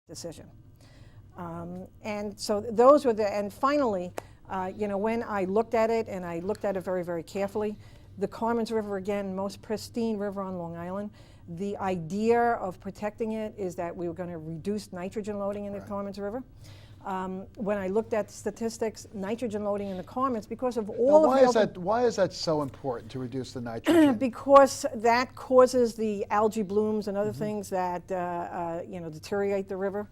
decision. And so those were and finally, when I looked at it, and I looked at it very, very carefully, the Carmans River, again, most pristine river on Long Island. The idea of protecting it is that we were going to reduce nitrogen loading in the Carmans River. When I looked at statistics, nitrogen loading in the Carmans, because of all of the why is that so important to reduce the nitrogen? Because that causes the algae blooms and other things that deteriorate the river.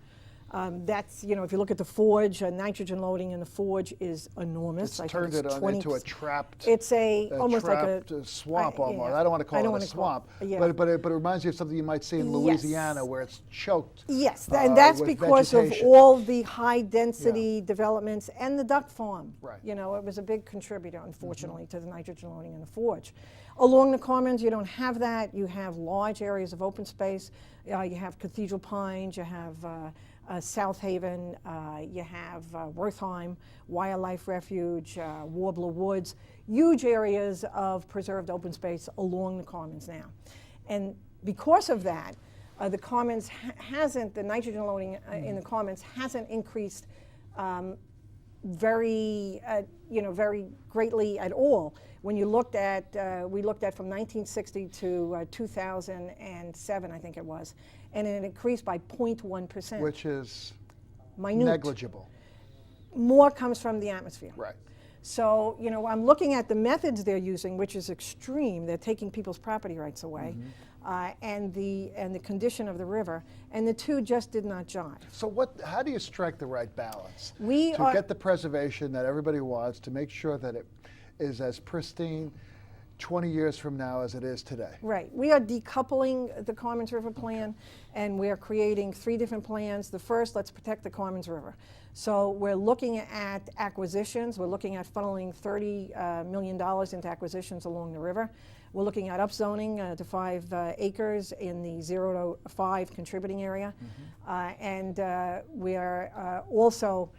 That's, if you look at the forge, nitrogen loading in the forge is enormous. It's turned it into a trapped. It's almost like a swamp almost. I don't want to call it a swamp, but it reminds you of something you might see in Louisiana, where it's choked. Yes, and that's because vegetation. of all the high density developments and the duck farm. Right. It was a big contributor, unfortunately, to the nitrogen loading in the forge. Along the Carmans, you don't have that. You have large areas of open space. You have Cathedral Pines. You have South Haven, you have Wertheim, Wildlife Refuge, Warbler Woods, huge areas of preserved open space along the Carmans now. And because of that, the Carmans the nitrogen loading in the Carmans hasn't increased very greatly at all. When you looked at, we looked at from 1960 to 2007, I think it was, and it increased by 0.1%. Which is minute. Negligible. More comes from the atmosphere. Right. So, I'm looking at the methods they're using, which is extreme. They're taking people's property rights away, and the condition of the river, and the two just did not jive. So how do you strike the right balance? To get the preservation that everybody wants, to make sure that it is as pristine 20 years from now as it is today. Right. We are decoupling the Carmans River plan, and we're creating 3 different plans. The first, let's protect the Carmans River. So we're looking at acquisitions. We're looking at funneling $30 million into acquisitions along the river. We're looking at upzoning to 5 acres in the 0 to 5 contributing area. And we are also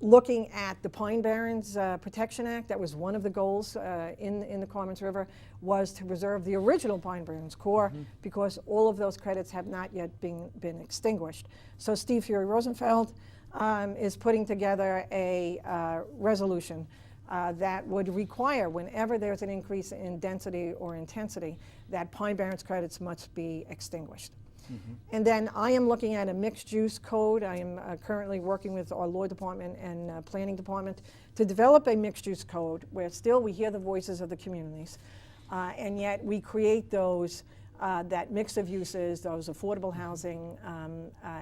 looking at the Pine Barrens Protection Act. That was one of the goals in the Carmans River, was to preserve the original Pine Barrens core, because all of those credits have not yet been extinguished. So Steve Fury Rosenfeld is putting together a resolution that would require, whenever there's an increase in density or intensity, that Pine Barrens credits must be extinguished. And then I am looking at a mixed use code. I am currently working with our law department and planning department to develop a mixed use code where still we hear the voices of the communities, and yet we create those that mix of uses, those affordable housing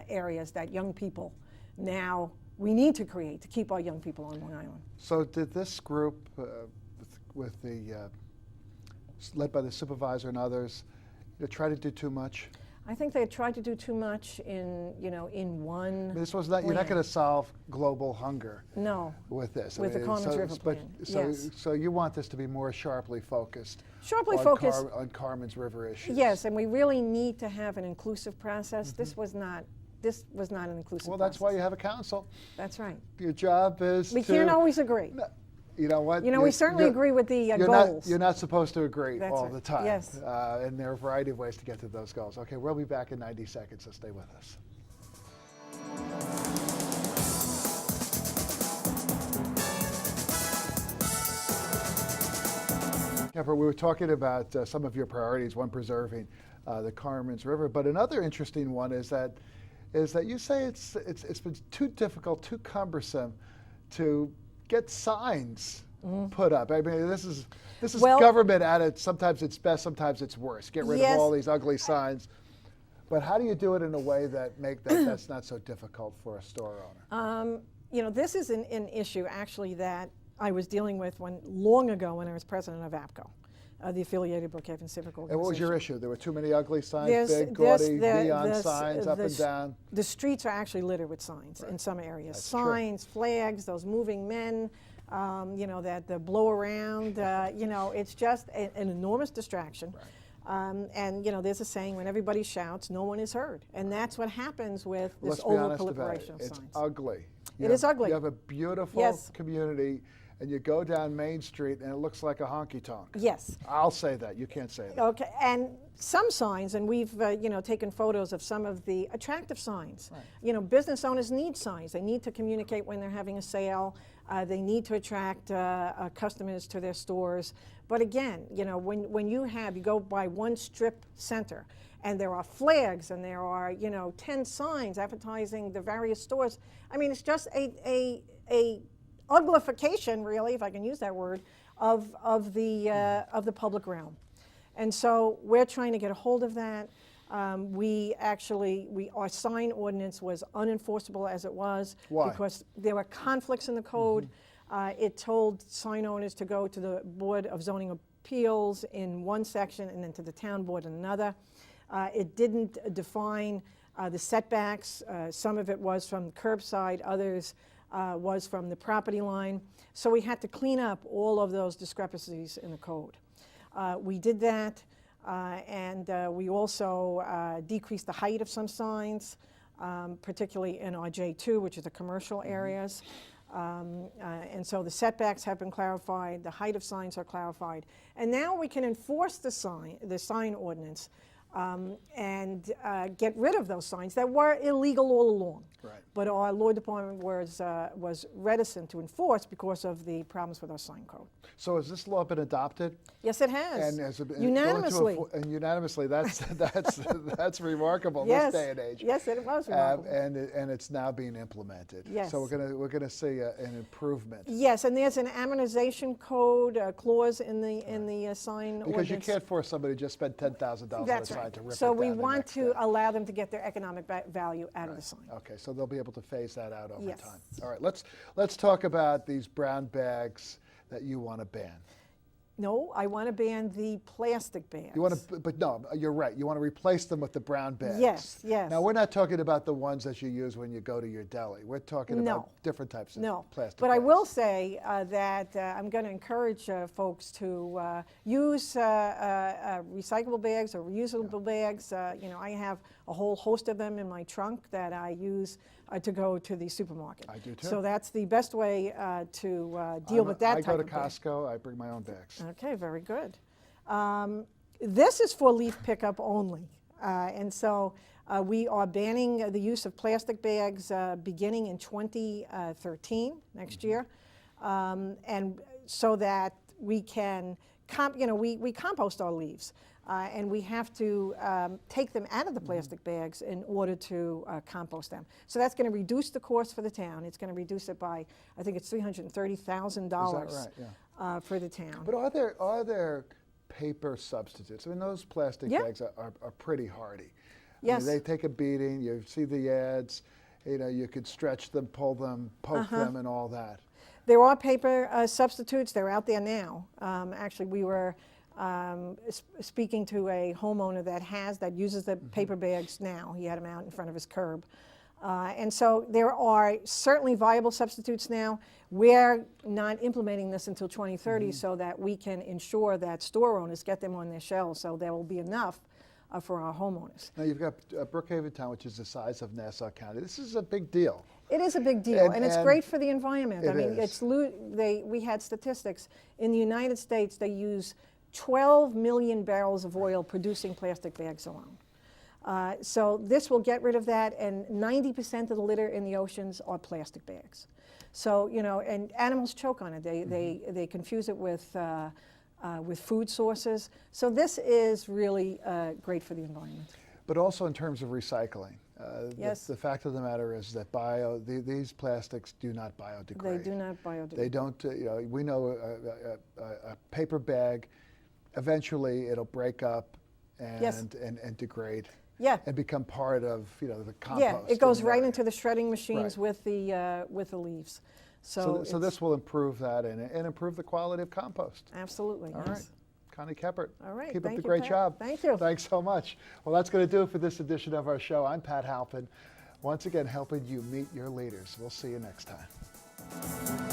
areas that young people now we need to create to keep our young people on Long Island. So did this group, with the led by the supervisor and others, try to do too much? I think they tried to do too much in one. This was not. You're not going to solve global hunger. No. With this. With the Carmans River plan. Yes. So you want this to be more sharply focused. Sharply focused on Carmans River issues. Yes, and we really need to have an inclusive process. This was not an inclusive Well, process. that's why you have a council. That's right. Your job is We can't always agree. No, you know what? We certainly agree with the goals. You're not supposed to agree all the time. Yes. And there are a variety of ways to get to those goals. Okay, we'll be back in 90 seconds, so stay with us. Kepert, we were talking about some of your priorities, one preserving the Carmans River, but another interesting one is that you say it's been too difficult, too cumbersome to get signs put up. I mean, this is government at its, sometimes it's best, sometimes it's worse. Get rid of all these ugly signs. But how do you do it in a way that's not so difficult for a store owner? This is an issue actually that I was dealing with long ago when I was president of APCO, the Affiliated Brookhaven Civic Organization. And what was your issue? There were too many ugly signs, big, gaudy, neon signs up and down? The streets are actually littered with signs in some areas. That's signs, true. Flags, those moving men, that the blow around, it's just an enormous distraction. Right. And there's a saying, when everybody shouts, no one is heard. And that's what happens with this Let's be honest over-proliferation of about it. Signs. It's ugly. It is ugly. You have a beautiful community, and you go down Main Street and it looks like a honky-tonk. Yes. I'll say that. You can't say that. Okay, and some signs, and we've taken photos of some of the attractive signs. Right. Business owners need signs. They need to communicate when they're having a sale. They need to attract customers to their stores. But again, when you go by one strip center, and there are flags, and there are 10 signs advertising the various stores. I mean, it's just a uglification, really, if I can use that word, of the public realm. And so we're trying to get a hold of that. Our sign ordinance was unenforceable as it was. Why? Because there were conflicts in the code. It told sign owners to go to the Board of Zoning Appeals in one section and then to the town board in another. It didn't define the setbacks. Some of it was from curbside, others was from the property line. So we had to clean up all of those discrepancies in the code. We did that, and we also decreased the height of some signs, particularly in our J2, which is the commercial areas. And so the setbacks have been clarified, the height of signs are clarified, and now we can enforce the sign ordinance and get rid of those signs that were illegal all along. Right. But our law department was reticent to enforce because of the problems with our sign code. So has this law been adopted? Yes, it has. And has it been unanimously. And unanimously, that's remarkable in Yes. this day and age. Yes, it was remarkable. And it's now being implemented. Yes. So we're gonna see an improvement. Yes, and there's an amortization code clause in the sign Because ordinance. you can't force somebody to just spend $10,000 on a That's sign right. to rip So it we down the want next to day. allow them to get their economic value out of the sign. Okay, so they'll be able to phase that out over Yes. time. All right, let's talk about these brown bags that you want to ban. No, I want to ban the plastic bags. You want to, but no, you're right. You want to replace them with the brown bags. Yes, yes. Now we're not talking about the ones that you use when you go to your deli. We're talking No. about different types of plastic. But bags. I will say that I'm going to encourage folks to use recyclable bags or reusable bags. I have a whole host of them in my trunk that I use to go to the supermarket. I do too. So that's the best way to deal with that I type go to of bag. Costco. I bring my own bags. Okay, very good. This is for leaf pickup only. And so we are banning the use of plastic bags beginning in 2013, next year. And so that we can, we compost our leaves. And we have to take them out of the plastic bags in order to compost them. So that's going to reduce the cost for the town. It's going to reduce it by, I think it's $330,000 Is that right? Yeah. for the town. But are there paper substitutes? I mean, those plastic bags are pretty hardy. Yes. I mean, they take a beating. You see the ads. You could stretch them, pull them, poke them, and all that. There are paper substitutes. They're out there now. Actually, we were speaking to a homeowner that uses the paper bags now. He had them out in front of his curb. And so there are certainly viable substitutes now. We're not implementing this until 2030 so that we can ensure that store owners get them on their shelves so there will be enough for our homeowners. Now you've got Brookhaven Town, which is the size of Nassau County. This is a big deal. It is a big deal, and it's great for the environment. It I mean, is. we had statistics. In the United States, they use 12 million barrels of oil producing plastic bags alone. So this will get rid of that, and 90% of the litter in the oceans are plastic bags. So, and animals choke on it. They confuse it with food sources. So this is really great for the environment. But also in terms of recycling. Yes. The fact of the matter is that these plastics do not biodegrade. They do not biodegrade. They don't, we know a paper bag, eventually it'll break up and degrade. Yeah. And become part of the compost. Yeah, it goes right area. into the shredding machines Right. with the leaves. So this will improve that and improve the quality of compost. Absolutely. All yes. right. Connie Kepert. All right. Keep up Thank the you, great Pat. job. Thank you. Thanks so much. Well, that's going to do it for this edition of our show. I'm Pat Halpin, once again helping you meet your leaders. We'll see you next time.